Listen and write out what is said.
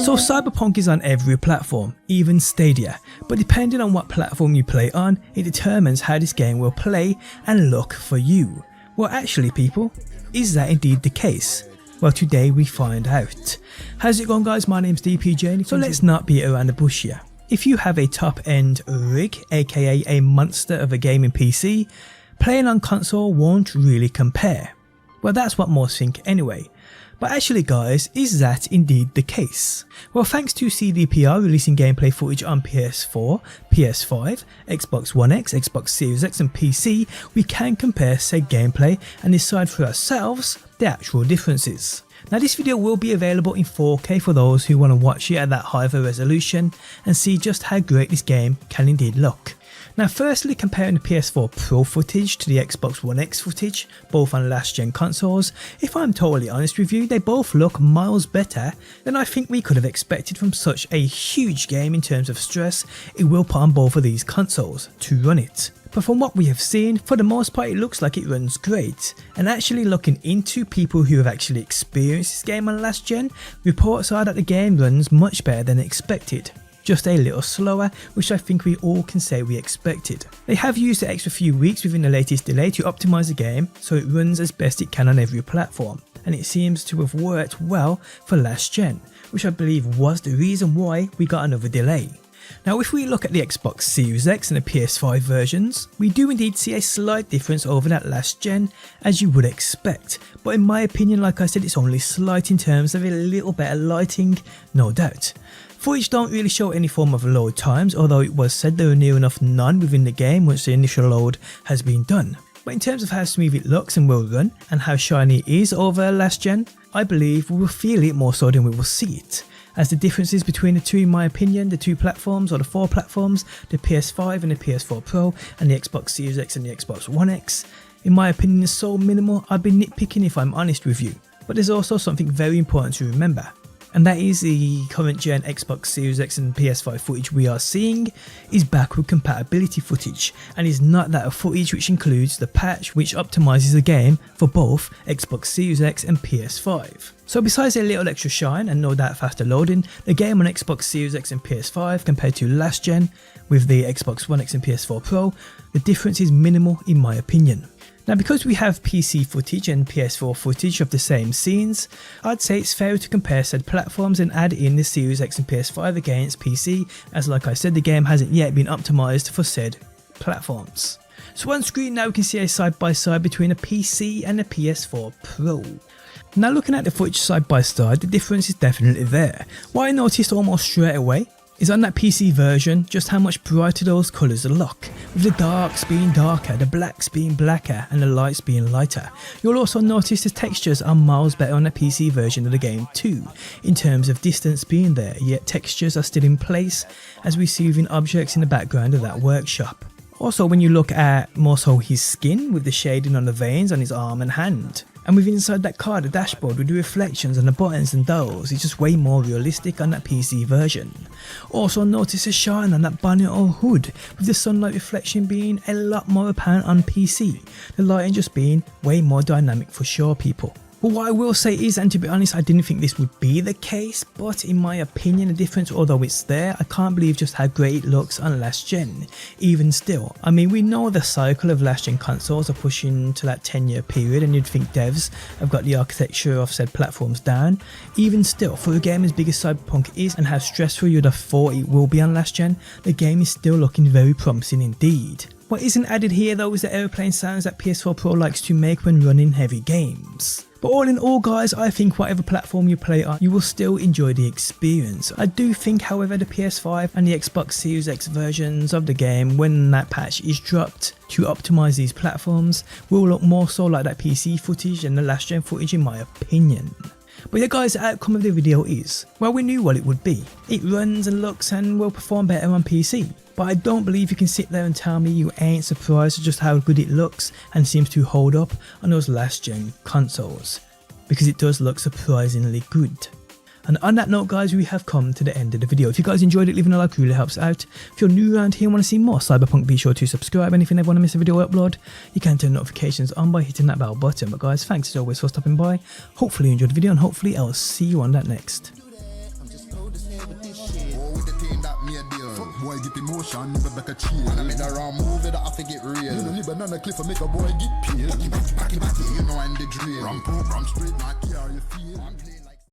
So Cyberpunk is on every platform, even Stadia, but depending on what platform you play on, it determines how this game will play and look for you. Well, actually people, is that indeed the case? Well, today we find out. How's it going, guys? My name's DPJ, so let's not beat around the bush here. If you have a top end rig, aka a monster of a gaming PC, playing on console won't really compare. Well, that's what most think anyway. But actually guys, is that indeed the case? Well, thanks to CDPR releasing gameplay footage on PS4, PS5, Xbox One X, Xbox Series X and PC, we can compare said gameplay and decide for ourselves the actual differences. Now this video will be available in 4K for those who want to watch it at that high of a resolution and see just how great this game can indeed look. Now firstly, comparing the PS4 Pro footage to the Xbox One X footage, both on last gen consoles, if I'm totally honest with you, they both look miles better than I think we could have expected from such a huge game in terms of stress it will put on both of these consoles to run it. But from what we have seen, for the most part it looks like it runs great, and actually looking into people who have actually experienced this game on last gen, reports are that the game runs much better than expected. Just a little slower, which I think we all can say we expected. They have used the extra few weeks within the latest delay to optimise the game so it runs as best it can on every platform, and it seems to have worked well for last gen, which I believe was the reason why we got another delay. Now if we look at the Xbox Series X and the PS5 versions, we do indeed see a slight difference over that last gen, as you would expect, but in my opinion, like I said, it's only slight in terms of a little better lighting, no doubt. Footage don't really show any form of load times, although it was said there are near enough none within the game once the initial load has been done. But in terms of how smooth it looks and will run, and how shiny it is over last gen, I believe we will feel it more so than we will see it. As the differences between the two, in my opinion, the two platforms or the four platforms, the PS5 and the PS4 Pro and the Xbox Series X and the Xbox One X, in my opinion is so minimal I'd be nitpicking if I'm honest with you. But there's also something very important to remember, and that is the current gen Xbox Series X and PS5 footage we are seeing is backward compatibility footage, and is not that of footage which includes the patch which optimises the game for both Xbox Series X and PS5. So besides a little extra shine and no doubt faster loading, the game on Xbox Series X and PS5 compared to last gen with the Xbox One X and PS4 Pro, the difference is minimal in my opinion. Now because we have PC footage and PS4 footage of the same scenes, I'd say it's fair to compare said platforms and add in the Series X and PS5 against PC, as like I said, the game hasn't yet been optimised for said platforms. So on screen now we can see a side by side between a PC and a PS4 Pro. Now looking at the footage side by side, the difference is definitely there. What I noticed almost straight away is on that PC version just how much brighter those colours look, with the darks being darker, the blacks being blacker and the lights being lighter. You'll also notice the textures are miles better on the PC version of the game too, in terms of distance being there, yet textures are still in place as we see within objects in the background of that workshop. Also when you look at more so his skin with the shading on the veins on his arm and hand. And with inside that car, the dashboard with the reflections and the buttons and those, it's just way more realistic on that PC version. Also notice the shine on that bonnet or hood, with the sunlight reflection being a lot more apparent on PC, the lighting just being way more dynamic for sure people. But what I will say is, and to be honest I didn't think this would be the case, but in my opinion the difference, although it's there, I can't believe just how great it looks on last gen. Even still, I mean we know the cycle of last gen consoles are pushing to that 10-year period, and you'd think devs have got the architecture of said platforms down. Even still, for a game as big as Cyberpunk is and how stressful you'd have thought it will be on last gen, the game is still looking very promising indeed. What isn't added here though is the aeroplane sounds that PS4 Pro likes to make when running heavy games. But all in all guys, I think whatever platform you play on, you will still enjoy the experience. I do think however the PS5 and the Xbox Series X versions of the game, when that patch is dropped to optimise these platforms, will look more so like that PC footage than the last gen footage in my opinion. But yeah guys, the outcome of the video is, well, we knew what it would be. It runs and looks and will perform better on PC. But I don't believe you can sit there and tell me you ain't surprised at just how good it looks and seems to hold up on those last gen consoles, because it does look surprisingly good. And on that note, guys, we have come to the end of the video. If you guys enjoyed it, leaving a like really helps out. If you're new around here and want to see more Cyberpunk, be sure to subscribe. And if you never want to miss a video upload, you can turn notifications on by hitting that bell button. But guys, thanks as always for stopping by. Hopefully you enjoyed the video, and hopefully I'll see you on that next. Boy get emotion, never back a chill. And I made a wrong move that I think it real. You know, live banana cliff and make a boy get peeled. Backy, you know, I'm the drill. Ram straight, not care, you feel.